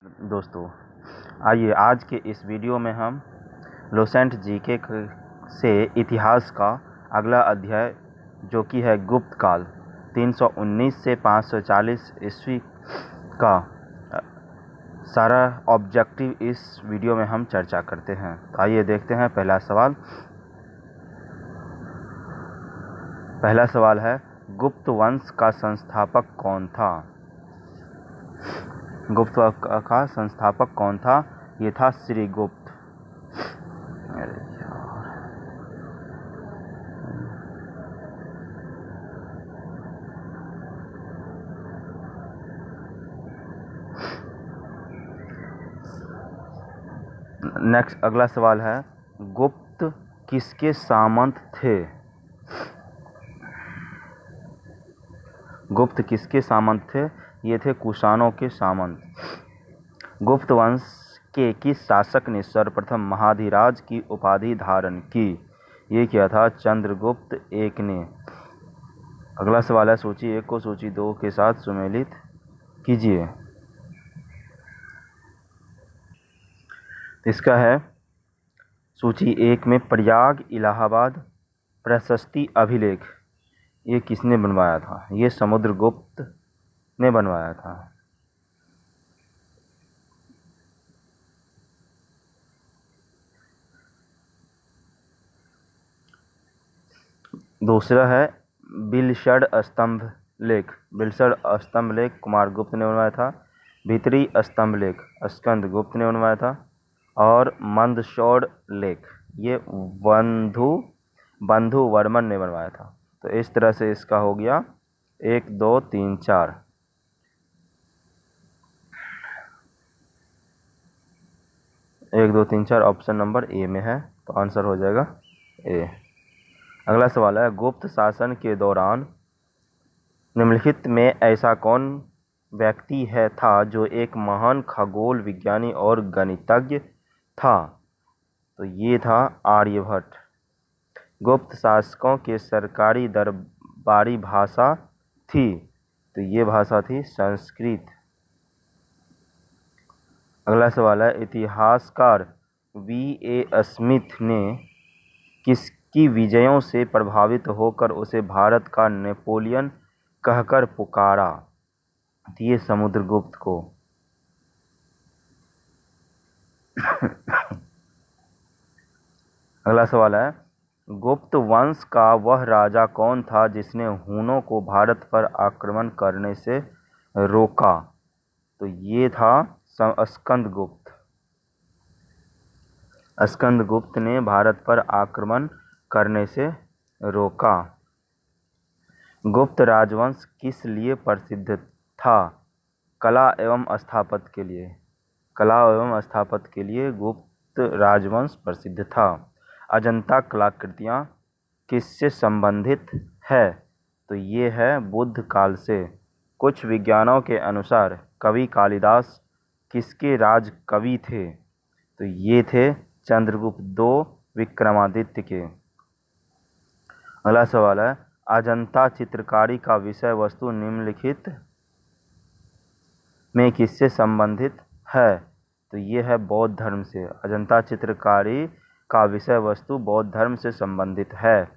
दोस्तों, आइए आज के इस वीडियो में हम लोसेंट जीके से इतिहास का अगला अध्याय जो कि है गुप्त काल 319 से 540 ईस्वी का सारा ऑब्जेक्टिव इस वीडियो में हम चर्चा करते हैं। तो आइए देखते हैं। पहला सवाल है, गुप्त वंश का संस्थापक कौन था? गुप्त वंश का संस्थापक कौन था? ये था श्रीगुप्त। नेक्स्ट अगला सवाल है, गुप्त किसके सामंत थे? गुप्त किसके सामंत थे? ये थे कुषाणों के सामंत। गुप्त वंश के किस शासक ने सर्वप्रथम महाधिराज की उपाधि धारण की? ये क्या था? चंद्रगुप्त एक ने। अगला सवाल है, सूची 1 को सूची 2 के साथ सुमेलित कीजिए। इसका है सूची 1 में प्रयाग इलाहाबाद प्रशस्ति अभिलेख, ये किसने बनवाया था? ये समुद्रगुप्त ने बनवाया था। दूसरा है बिलशड़ स्तंभ लेख। बिलशड़ स्तंभ लेख कुमारगुप्त ने बनवाया था। भीतरी स्तंभ लेख स्कंदगुप्त ने बनवाया था। और मंदसौर लेख ये बंधु वर्मन ने बनवाया था। तो इस तरह से इसका हो गया 1 2 3 4। 1 2 3 4 ऑप्शन नंबर ए में है, तो आंसर हो जाएगा ए। अगला सवाल है, गुप्त शासन के दौरान निम्नलिखित में ऐसा कौन व्यक्ति था जो एक महान खगोल विज्ञानी और गणितज्ञ था? तो ये था आर्यभट्ट। गुप्त शासकों के सरकारी दरबारी भाषा थी, तो ये भाषा थी संस्कृत। अगला सवाल है, इतिहासकार V.A. स्मिथ ने किसकी विजयों से प्रभावित होकर उसे भारत का नेपोलियन कहकर पुकारा? ये समुद्रगुप्त को। अगला सवाल है, गुप्त वंश का वह राजा कौन था जिसने हूनों को भारत पर आक्रमण करने से रोका? तो ये था स्कंदगुप्त। स्कंदगुप्त ने भारत पर आक्रमण करने से रोका। गुप्त राजवंश किस लिए प्रसिद्ध था? कला एवं स्थापत्य के लिए। कला एवं स्थापत्य के लिए गुप्त राजवंश प्रसिद्ध था। अजंता कलाकृतियाँ किससे संबंधित है? तो ये है बुद्ध काल से। कुछ विज्ञानों के अनुसार कवि कालिदास किसके राज कवि थे? तो ये थे चंद्रगुप्त 2 विक्रमादित्य के। अगला सवाल है, अजंता चित्रकारी का विषय वस्तु निम्नलिखित में किससे संबंधित है? तो ये है बौद्ध धर्म से। अजंता चित्रकारी का विषय वस्तु बौद्ध धर्म से संबंधित है।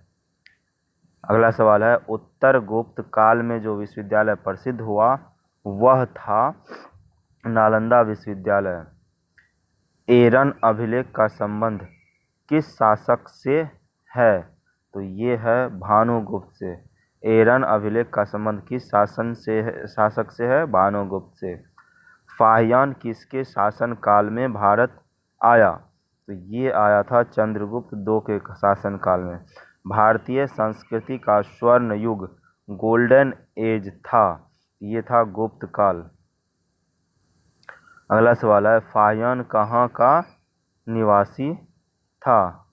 अगला सवाल है, उत्तर गुप्त काल में जो विश्वविद्यालय प्रसिद्ध हुआ वह था नालंदा विश्वविद्यालय। एरन अभिलेख का संबंध किस शासक से है? तो ये है भानुगुप्त से। एरन अभिलेख का संबंध किस शासक से है? भानुगुप्त से। फाहियान किसके शासन काल में भारत आया? तो ये आया था चंद्रगुप्त 2 के शासन काल में। भारतीय संस्कृति का स्वर्ण युग गोल्डन एज था, ये था गुप्त काल। अगला सवाल है, फाहियान कहाँ का निवासी था?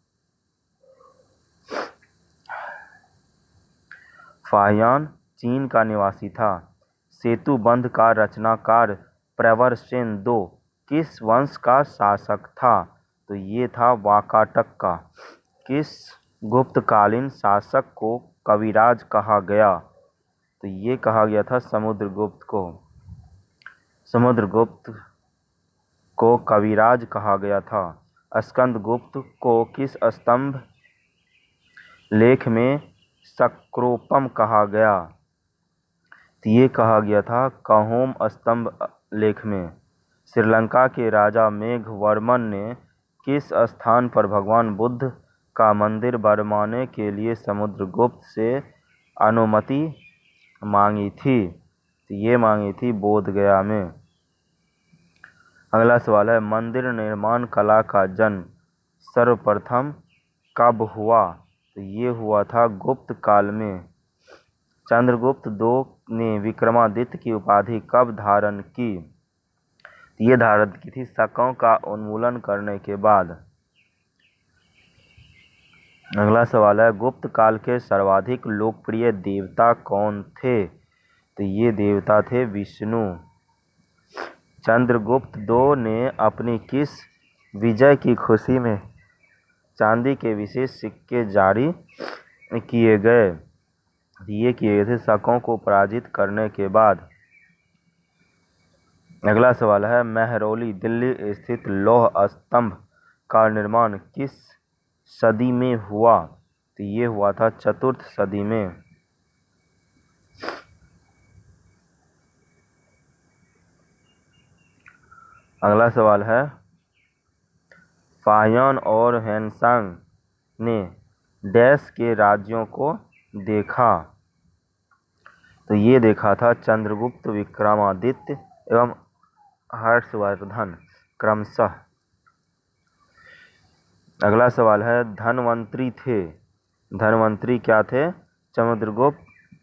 फाहियान चीन का निवासी था। सेतुबंध का रचनाकार प्रवरसेन 2 किस वंश का शासक था? तो ये था वाकाटक का। किस गुप्तकालीन शासक को कविराज कहा गया? तो ये कहा गया था समुद्रगुप्त को। समुद्रगुप्त को कविराज कहा गया था? स्कंदगुप्त को किस स्तंभ लेख में सक्रोपम कहा गया? तो ये कहा गया था कहोम स्तंभ लेख में। श्रीलंका के राजा मेघवर्मन ने किस स्थान पर भगवान बुद्ध का मंदिर बनवाने के लिए समुद्रगुप्त से अनुमति मांगी थी? तो ये मांगी थी बोध गया में। अगला सवाल है, मंदिर निर्माण कला का जन्म सर्वप्रथम कब हुआ? तो ये हुआ था गुप्त काल में। चंद्रगुप्त II ने विक्रमादित्य की उपाधि कब धारण की? ये धारण की थी शकों का उन्मूलन करने के बाद। अगला सवाल है, गुप्त काल के सर्वाधिक लोकप्रिय देवता कौन थे? तो ये देवता थे विष्णु। चंद्रगुप्त II ने अपनी किस विजय की खुशी में चांदी के विशेष सिक्के जारी किए गए? ये किए गए थे शकों को पराजित करने के बाद। अगला सवाल है, महरौली दिल्ली स्थित लौह स्तंभ का निर्माण किस सदी में हुआ? तो ये हुआ था 4th सदी में। अगला सवाल है, फाहियान और हेनसांग ने डैश के राज्यों को देखा? तो ये देखा था चंद्रगुप्त, विक्रमादित्य एवं हर्षवर्धन क्रमशः। अगला सवाल है, धनवंतरी थे। धनवंतरी क्या थे?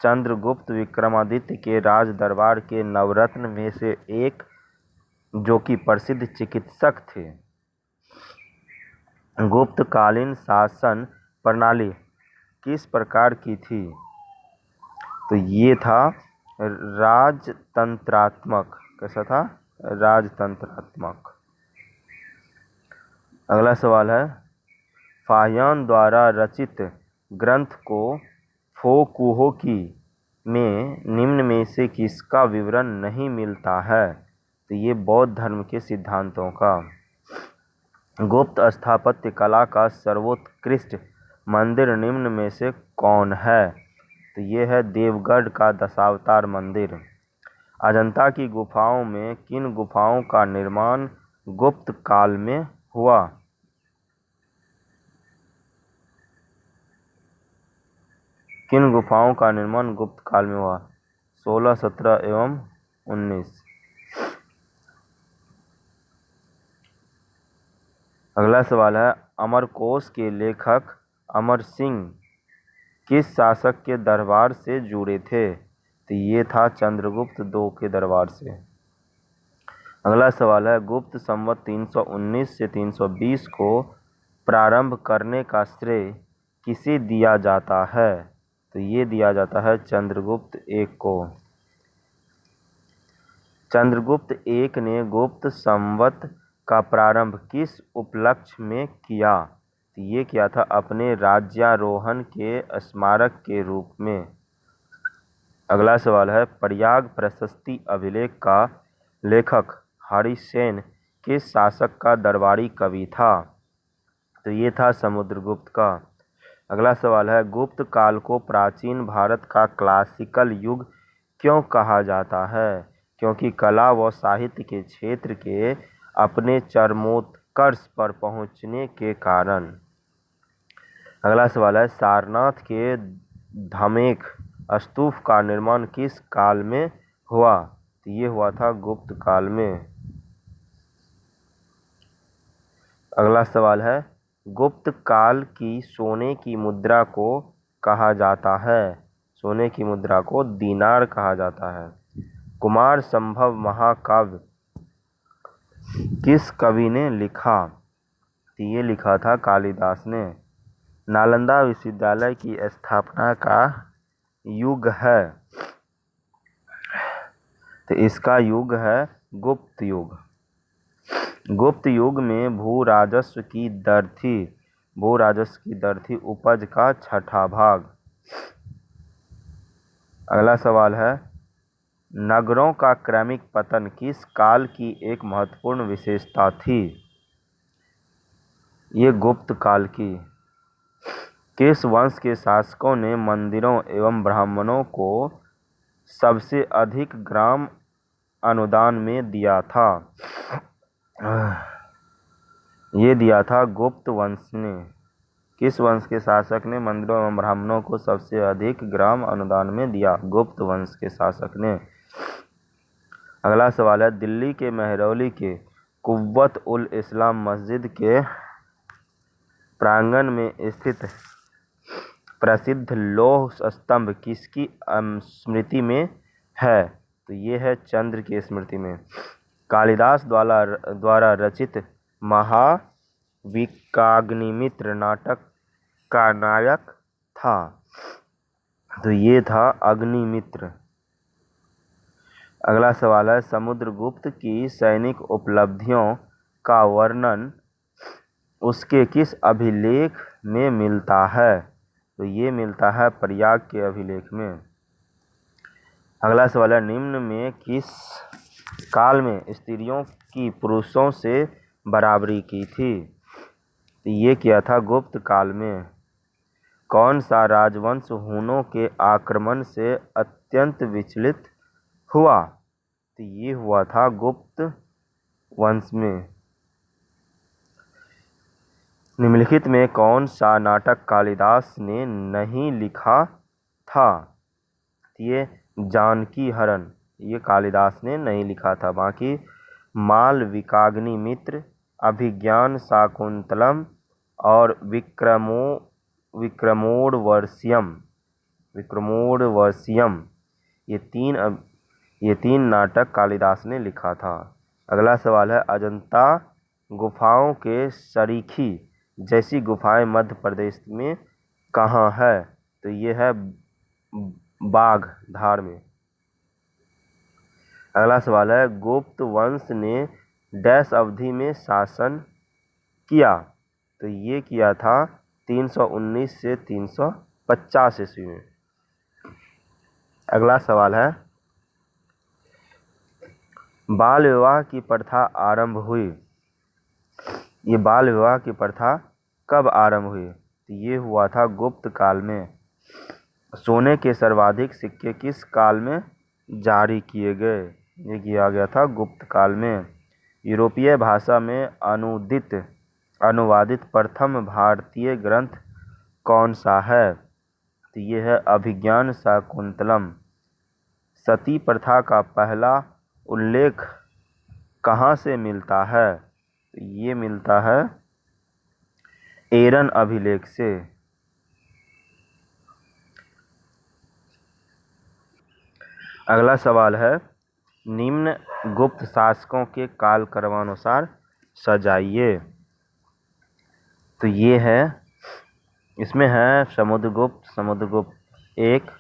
चंद्रगुप्त विक्रमादित्य के राज दरबार के नवरत्न में से एक, जो कि प्रसिद्ध चिकित्सक थे। गुप्तकालीन शासन प्रणाली किस प्रकार की थी? तो ये था राजतंत्रात्मक। कैसा था? राजतंत्रात्मक। अगला सवाल है, फाहियान द्वारा रचित ग्रंथ को फोकुहोकी में निम्न में से किसका विवरण नहीं मिलता है? तो ये बौद्ध धर्म के सिद्धांतों का। गुप्त स्थापत्य कला का सर्वोत्कृष्ट मंदिर निम्न में से कौन है? तो ये है देवगढ़ का दशावतार मंदिर। अजंता की गुफाओं में किन गुफाओं का निर्माण गुप्त काल में हुआ? किन गुफाओं का निर्माण गुप्त काल में हुआ? 16, 17 एवं 19। अगला सवाल है, अमरकोश के लेखक अमर सिंह किस शासक के दरबार से जुड़े थे? तो ये था चंद्रगुप्त II के दरबार से। अगला सवाल है, गुप्त संवत 319 से 320 को प्रारंभ करने का श्रेय किसे दिया जाता है? तो ये दिया जाता है चंद्रगुप्त I को। चंद्रगुप्त I ने गुप्त संवत का प्रारंभ किस उपलक्ष्य में किया? तो ये किया था अपने राज्यारोहण के स्मारक के रूप में। अगला सवाल है, प्रयाग प्रशस्ति अभिलेख का लेखक हरिसेन किस शासक का दरबारी कवि था? तो ये था समुद्रगुप्त का। अगला सवाल है, गुप्त काल को प्राचीन भारत का क्लासिकल युग क्यों कहा जाता है? क्योंकि कला व साहित्य के क्षेत्र के अपने चरमोत्कर्ष पर पहुंचने के कारण। अगला सवाल है, सारनाथ के धमेख स्तूप का निर्माण किस काल में हुआ? तो ये हुआ था गुप्त काल में। अगला सवाल है, गुप्त काल की सोने की मुद्रा को कहा जाता है? सोने की मुद्रा को दीनार कहा जाता है। कुमार संभव महाकाव्य किस कवि ने लिखा? तो ये लिखा था कालिदास ने। नालंदा विश्वविद्यालय की स्थापना का युग है? तो इसका युग है गुप्त युग। गुप्त युग में भू राजस्व की दर थी उपज का 6ठा भाग। अगला सवाल है, नगरों का क्रमिक पतन किस काल की एक महत्वपूर्ण विशेषता थी? ये गुप्त काल की। किस वंश के शासकों ने मंदिरों एवं ब्राह्मणों को सबसे अधिक ग्राम अनुदान में दिया था? ये दिया था गुप्त वंश ने। किस वंश के शासक ने मंदिरों एवं ब्राह्मणों को सबसे अधिक ग्राम अनुदान में दिया? गुप्त वंश के शासक ने। अगला सवाल है, दिल्ली के महरौली के कुव्वत उल इस्लाम मस्जिद के प्रांगण में स्थित प्रसिद्ध लौह स्तंभ किसकी स्मृति में है? तो ये है चंद्र की स्मृति में। कालिदास द्वारा रचित महाविकाग्निमित्र नाटक का नायक था? तो ये था अग्निमित्र। अगला सवाल है, समुद्रगुप्त की सैनिक उपलब्धियों का वर्णन उसके किस अभिलेख में मिलता है? तो ये मिलता है प्रयाग के अभिलेख में। अगला सवाल है, निम्न में किस काल में स्त्रियों की पुरुषों से बराबरी की थी? तो ये किया था गुप्त काल में। कौन सा राजवंश हूनों के आक्रमण से अत्यंत विचलित हुआ? तो ये हुआ था गुप्त वंश में। निम्नलिखित में कौन सा नाटक कालिदास ने नहीं लिखा था? ये जानकी हरण ये कालिदास ने नहीं लिखा था। बाकी मालविकाग्निमित्र, अभिज्ञान शाकुंतलम और विक्रमोर्वशीयम ये तीन नाटक कालिदास ने लिखा था। अगला सवाल है, अजंता गुफाओं के सरीखी जैसी गुफाएं मध्य प्रदेश में कहाँ है? तो ये है बाघ धार में। अगला सवाल है, गुप्त वंश ने डैश अवधि में शासन किया? तो ये किया था 319 से 350 ईस्वी में। अगला सवाल है, बाल विवाह की प्रथा आरंभ हुई? ये बाल विवाह की प्रथा कब आरंभ हुई? तो ये हुआ था गुप्त काल में। सोने के सर्वाधिक सिक्के किस काल में जारी किए गए? ये किया गया था गुप्त काल में। यूरोपीय भाषा में अनुवादित प्रथम भारतीय ग्रंथ कौन सा है? तो ये है अभिज्ञान शाकुंतलम। सती प्रथा का पहला उल्लेख कहाँ से मिलता है? तो ये मिलता है एरन अभिलेख से। अगला सवाल है, निम्न गुप्त शासकों के कालक्रमानुसार सजाइए। तो ये है, इसमें है समुद्रगुप्त एक,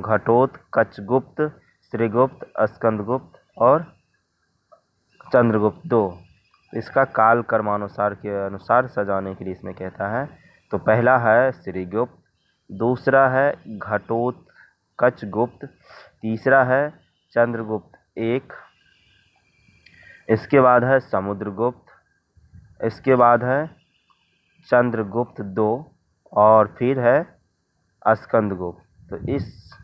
घटोत्कचगुप्त, श्रीगुप्त, स्कंदगुप्त और चंद्रगुप्त दो। इसका काल कर्मानुसार के अनुसार सजाने के लिए इसमें कहता है। तो पहला है श्रीगुप्त, दूसरा है घटोत्कचगुप्त, तीसरा है चंद्रगुप्त एक, इसके बाद है समुद्रगुप्त, इसके बाद है चंद्रगुप्त दो और फिर है स्कंदगुप्त। तो इस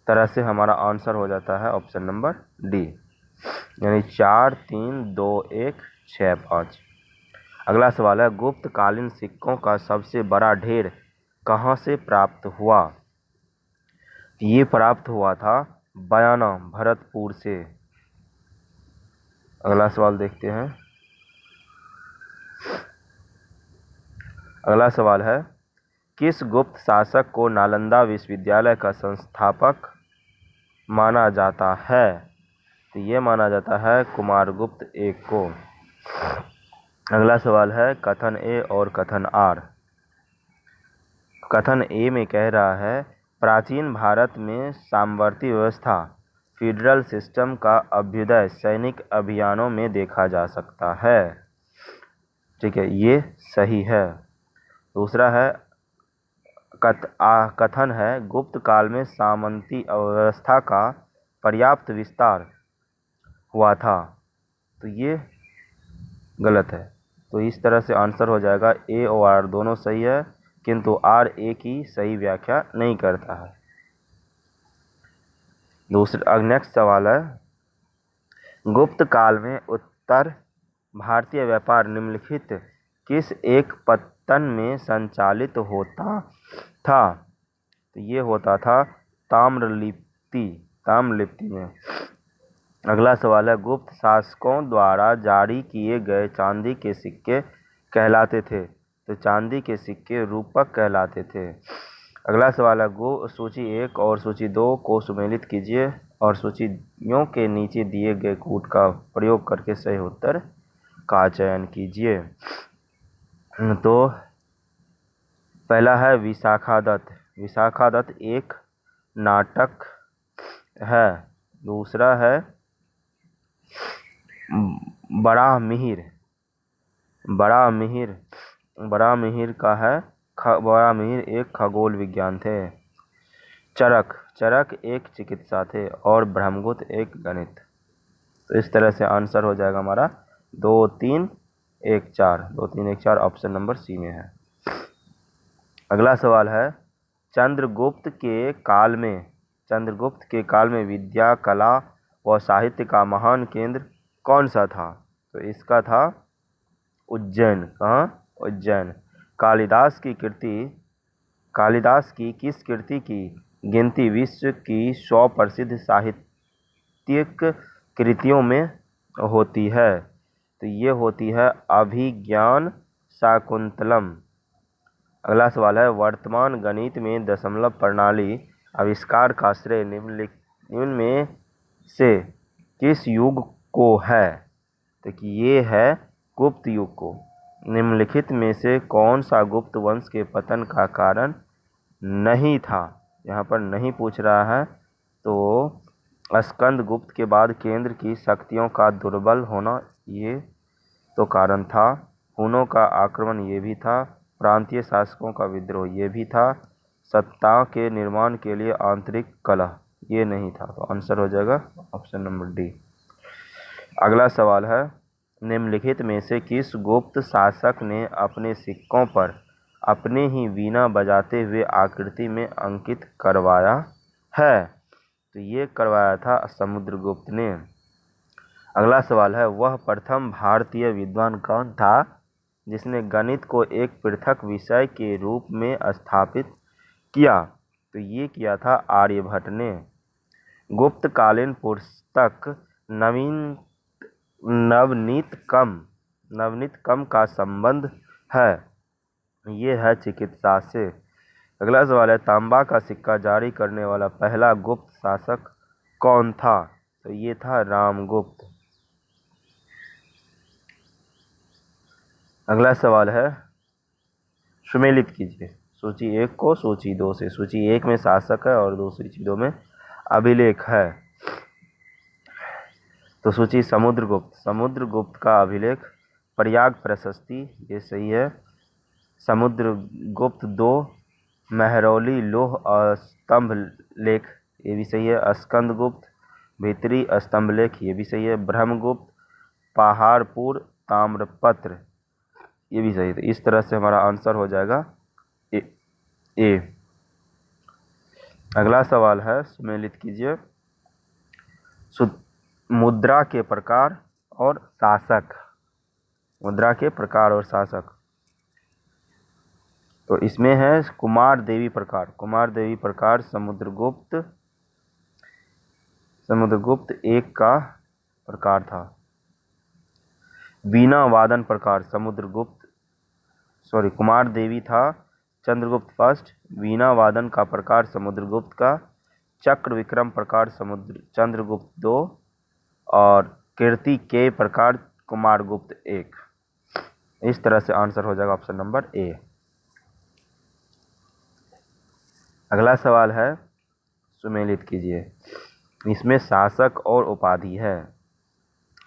तरह से हमारा आंसर हो जाता है ऑप्शन नंबर डी, यानी 4, 3, 2, 1, 6, 5। अगला सवाल है, गुप्तकालीन सिक्कों का सबसे बड़ा ढेर कहाँ से प्राप्त हुआ? ये प्राप्त हुआ था बयाना भरतपुर से। अगला सवाल देखते हैं। अगला सवाल है, किस गुप्त शासक को नालंदा विश्वविद्यालय का संस्थापक माना जाता है? तो ये माना जाता है कुमारगुप्त एक को। अगला सवाल है, कथन ए और कथन आर। कथन ए में कह रहा है, प्राचीन भारत में सामवर्ती व्यवस्था फेडरल सिस्टम का अभ्युदय सैनिक अभियानों में देखा जा सकता है। ठीक है, ये सही है। दूसरा है कथन है गुप्त काल में सामंती अवस्था का पर्याप्त विस्तार हुआ था, तो ये गलत है। तो इस तरह से आंसर हो जाएगा ए और आर दोनों सही है, किंतु आर ए की सही व्याख्या नहीं करता है। दूसरा नेक्स्ट सवाल है, गुप्त काल में उत्तर भारतीय व्यापार निम्नलिखित किस एक पत्तन में संचालित होता था? तो ये होता था ताम्रलिप्ति में। अगला सवाल है, गुप्त शासकों द्वारा जारी किए गए चांदी के सिक्के कहलाते थे, तो चांदी के सिक्के रूपक कहलाते थे। अगला सवाल है, सूची 1 और सूची 2 को सुमेलित कीजिए और सूचियों के नीचे दिए गए कूट का प्रयोग करके सही उत्तर का चयन कीजिए। तो पहला है विशाखा दत्त। विशाखा दत्त एक नाटक है। दूसरा है बड़ा मिहिर। बड़ा मिहिर का है बड़ा मिहिर एक खगोल विज्ञान थे। चरक एक चिकित्सा थे और ब्रह्मगुप्त एक गणित। तो इस तरह से आंसर हो जाएगा हमारा 2 3 1 4। 2 3 1 4 ऑप्शन नंबर सी में है। अगला सवाल है, चंद्रगुप्त के काल में विद्या, कला व साहित्य का महान केंद्र कौन सा था? तो इसका था उज्जैन। कहाँ? उज्जैन। कालिदास की किस कृति की गिनती विश्व की 100 प्रसिद्ध साहित्यिक कृतियों में होती है? तो ये होती है अभिज्ञान शाकुंतलम। अगला सवाल है, वर्तमान गणित में दशमलव प्रणाली आविष्कार का श्रेय निम्न में से किस युग को है? तो ये है गुप्त युग को। निम्नलिखित में से कौन सा गुप्त वंश के पतन का कारण नहीं था? यहाँ पर नहीं पूछ रहा है। तो स्कंदगुप्त के बाद केंद्र की शक्तियों का दुर्बल होना ये तो कारण था। हुनों का आक्रमण ये भी था। प्रांतीय शासकों का विद्रोह ये भी था। सत्ता के निर्माण के लिए आंतरिक कलह ये नहीं था। तो आंसर हो जाएगा ऑप्शन नंबर डी। अगला सवाल है, निम्नलिखित में से किस गुप्त शासक ने अपने सिक्कों पर अपने ही वीणा बजाते हुए आकृति में अंकित करवाया है? तो ये करवाया था समुद्रगुप्त ने। अगला सवाल है, वह प्रथम भारतीय विद्वान कौन था जिसने गणित को एक पृथक विषय के रूप में स्थापित किया? तो ये किया था आर्यभट्ट ने। गुप्तकालीन पुस्तक नवनीतकम का संबंध है? ये है चिकित्सा से। अगला सवाल है, तांबा का सिक्का जारी करने वाला पहला गुप्त शासक कौन था? तो ये था रामगुप्त। अगला सवाल है, सुमेलित कीजिए सूची 1 को सूची 2 से। सूची 1 में शासक है और सूची 2 में अभिलेख है। तो सूची समुद्रगुप्त का अभिलेख प्रयाग प्रशस्ति ये सही है। समुद्रगुप्त 2 महरौली लोह स्तंभ लेख ये भी सही है। स्कंदगुप्त भीतरी स्तंभ लेख ये भी सही है। ब्रह्मगुप्त पहाड़पुर ताम्रपत्र ये भी सही है। तो इस तरह से हमारा आंसर हो जाएगा ए। अगला सवाल है, सुमेलित कीजिए मुद्रा के प्रकार और शासक। मुद्रा के प्रकार और शासक। तो इसमें है कुमार देवी प्रकार समुद्रगुप्त 1 का प्रकार था। वीणा वादन प्रकार कुमार देवी था चंद्रगुप्त फर्स्ट। वीणा वादन का प्रकार समुद्रगुप्त का। चक्र विक्रम प्रकार चंद्रगुप्त 2 और कीर्ति के प्रकार कुमारगुप्त 1। इस तरह से आंसर हो जाएगा ऑप्शन नंबर ए। अगला सवाल है, सुमेलित कीजिए। इसमें शासक और उपाधि है।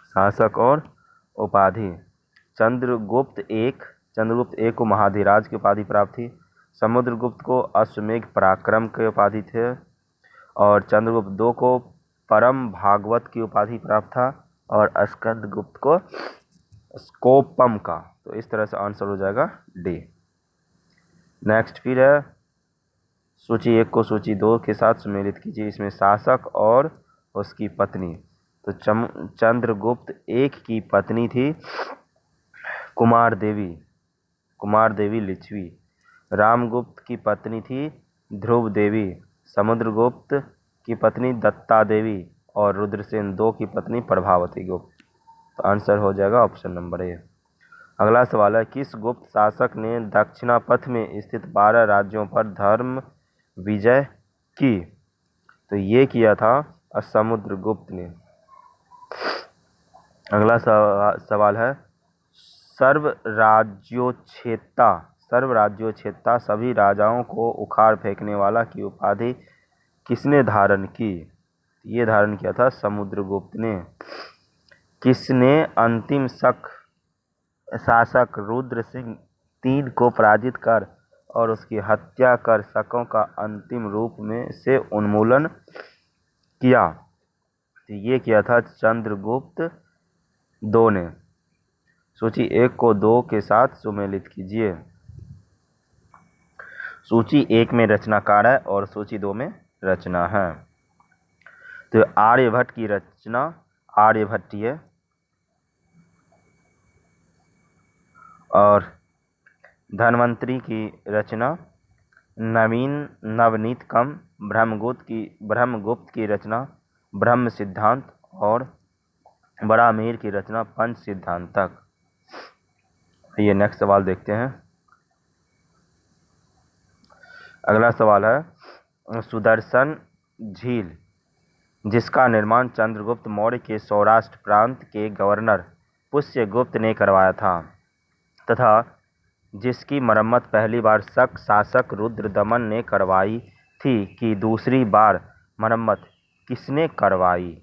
शासक और उपाधि। चंद्रगुप्त एक को महाधिराज की उपाधि प्राप्त थी। समुद्रगुप्त को अश्वमेघ पराक्रम की उपाधि थे और चंद्रगुप्त दो को परम भागवत की उपाधि प्राप्त था और स्कंदगुप्त को स्कोपम का। तो इस तरह से आंसर हो जाएगा डी। नेक्स्ट फिर है सूची 1 को सूची 2 के साथ सम्मिलित कीजिए। इसमें शासक और उसकी पत्नी। तो चंद्रगुप्त एक की पत्नी थी कुमार देवी लिच्छवी। रामगुप्त की पत्नी थी ध्रुव देवी। समुद्रगुप्त की पत्नी दत्ता देवी और रुद्रसेन दो की पत्नी प्रभावती गुप्त। तो आंसर हो जाएगा ऑप्शन नंबर ए। अगला सवाल है किस गुप्त शासक ने दक्षिणापथ में स्थित 12 राज्यों पर धर्म विजय की? तो ये किया था समुद्रगुप्त ने। अगला सवाल है सर्व राज्योच्छेदता सभी राजाओं को उखाड़ फेंकने वाला की उपाधि किसने धारण की? ये धारण किया था समुद्रगुप्त ने। किसने अंतिम शासक रुद्र सिंह 3 को पराजित कर और उसकी हत्या कर शकों का अंतिम रूप में से उन्मूलन किया? तो ये किया था चंद्रगुप्त 2 ने। सूची 1 को 2 के साथ सुमेलित कीजिए। सूची 1 में रचनाकार है और सूची 2 में रचना है। तो आर्यभट्ट की रचना आर्यभट्टीय और धन्वंतरी की रचना नवनीतकम। ब्रह्मगुप्त की रचना ब्रह्म सिद्धांत और बरामीर की रचना पंच सिद्धांतक। ये नेक्स्ट सवाल देखते हैं। अगला सवाल है सुदर्शन झील जिसका निर्माण चंद्रगुप्त मौर्य के सौराष्ट्र प्रांत के गवर्नर पुष्यगुप्त ने करवाया था तथा जिसकी मरम्मत पहली बार शक शासक रुद्रदमन ने करवाई थी कि दूसरी बार मरम्मत किसने करवाई?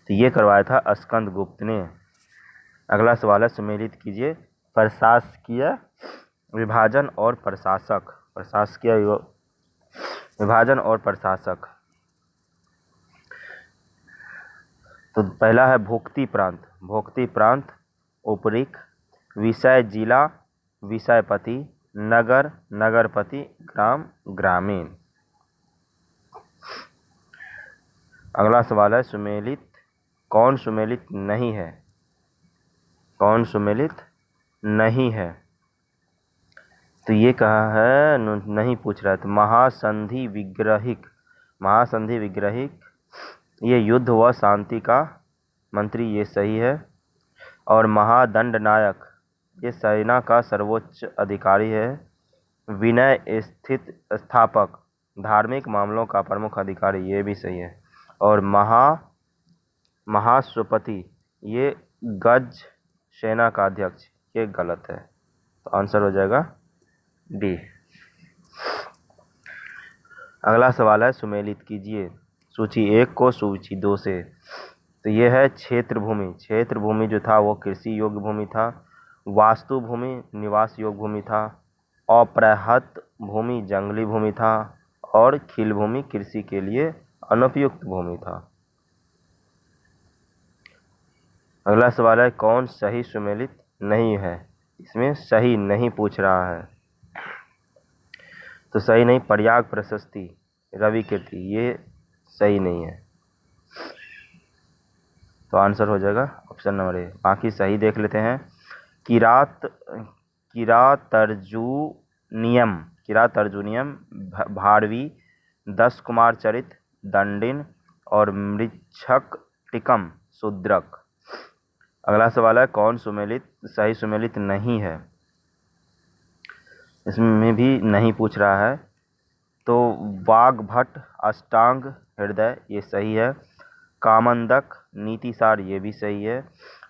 तो ये करवाया था स्कंदगुप्त ने। अगला सवाल है सुमेलित कीजिए प्रशासकीय विभाजन और प्रशासक। प्रशासकीय विभाजन और प्रशासक। तो पहला है भोक्ति प्रांत उपरिक विषय जिला विषयपति नगर नगरपति ग्राम ग्रामीण। अगला सवाल है सुमेलित कौन सुमेलित नहीं है? कौन सुमेलित नहीं है? तो ये कहा है नहीं पूछ रहा है। तो महासंधि विग्रहिक ये युद्ध व शांति का मंत्री, ये सही है। और महादंड नायक ये सेना का सर्वोच्च अधिकारी है। विनय स्थित स्थापक धार्मिक मामलों का प्रमुख अधिकारी, ये भी सही है। और महाश्वपति ये गज सेना का अध्यक्ष, ये गलत है। तो आंसर हो जाएगा डी। अगला सवाल है सुमेलित कीजिए सूची 1 को सूची 2 से। तो ये है क्षेत्र भूमि जो था वो कृषि योग्य भूमि था। वास्तु भूमि निवास योग्य भूमि था। अप्रहत भूमि जंगली भूमि था और खिल भूमि कृषि के लिए अनुपयुक्त भूमि था। अगला सवाल है कौन सही सुमेलित नहीं है? इसमें सही नहीं पूछ रहा है। तो सही नहीं प्रयाग प्रशस्ति रवि कीर्ति, ये सही नहीं है। तो आंसर हो जाएगा ऑप्शन नंबर ए। बाकी सही देख लेते हैं। किरातर्जुनियम भारवी 10 कुमार चरित दंडिन और मृच्छक टिकम शूद्रक। अगला सवाल है कौन सही सुमेलित नहीं है? इसमें भी नहीं पूछ रहा है। तो वाग्भट अष्टांग हृदय, ये सही है। कामंदक नीतिसार, ये भी सही है।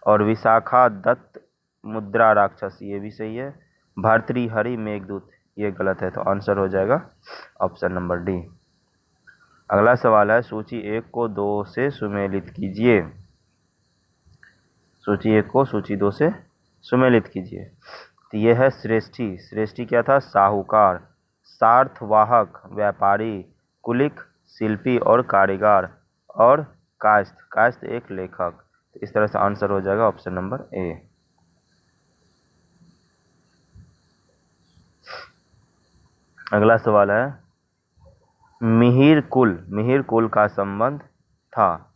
और विशाखा दत्त मुद्रा राक्षस, ये भी सही है। भर्तृहरि मेघदूत, ये गलत है। तो आंसर हो जाएगा ऑप्शन नंबर डी। अगला सवाल है सूची 1 को 2 से सुमेलित कीजिए। सूची 1 को सूची 2 से सुमेलित कीजिए। तो ये है श्रेष्ठी। श्रेष्ठी क्या था? साहूकार। सार्थवाहक व्यापारी। कुलिक शिल्पी और कारीगर। और कायस्थ, कायस्थ एक लेखक। तो इस तरह से आंसर हो जाएगा ऑप्शन नंबर ए। अगला सवाल है, मिहिर कुल का संबंध था।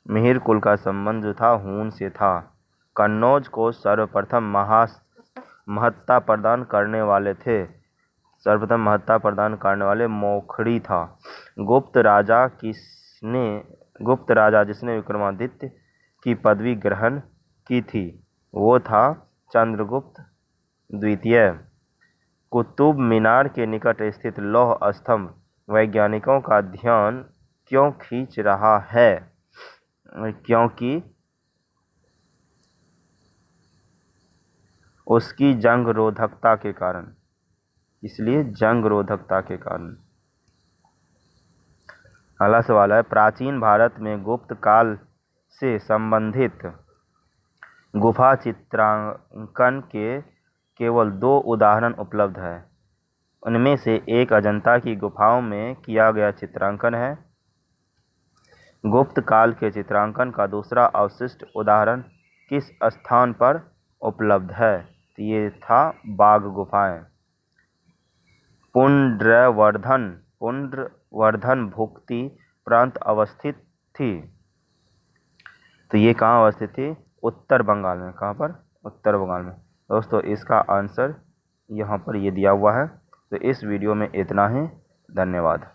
मिहिर कुल का संबंध जो था हून से था। कन्नौज को सर्वप्रथम महत्ता प्रदान करने वाले थे। सर्वप्रथम महत्ता प्रदान करने वाले मोखड़ी था। गुप्त राजा जिसने विक्रमादित्य की पदवी ग्रहण की थी वो था चंद्रगुप्त द्वितीय। कुतुब मीनार के निकट स्थित लौह स्तंभ वैज्ञानिकों का ध्यान क्यों खींच रहा है? क्योंकि उसकी जंग रोधकता के कारण, इसलिए जंग रोधकता के कारण। अगला सवाल है, प्राचीन भारत में गुप्त काल से संबंधित गुफा चित्रांकन के केवल 2 उदाहरण उपलब्ध है। उनमें से एक अजंता की गुफाओं में किया गया चित्रांकन है। गुप्त काल के चित्रांकन का दूसरा अवशिष्ट उदाहरण किस स्थान पर उपलब्ध है? तो ये था बाघ गुफाएं। पुंड्रवर्धन भुक्ति प्रांत अवस्थित थी। तो ये कहाँ अवस्थित थी? उत्तर बंगाल में। कहाँ पर? उत्तर बंगाल में। दोस्तों इसका आंसर यहाँ पर ये दिया हुआ है। तो इस वीडियो में इतना ही। धन्यवाद।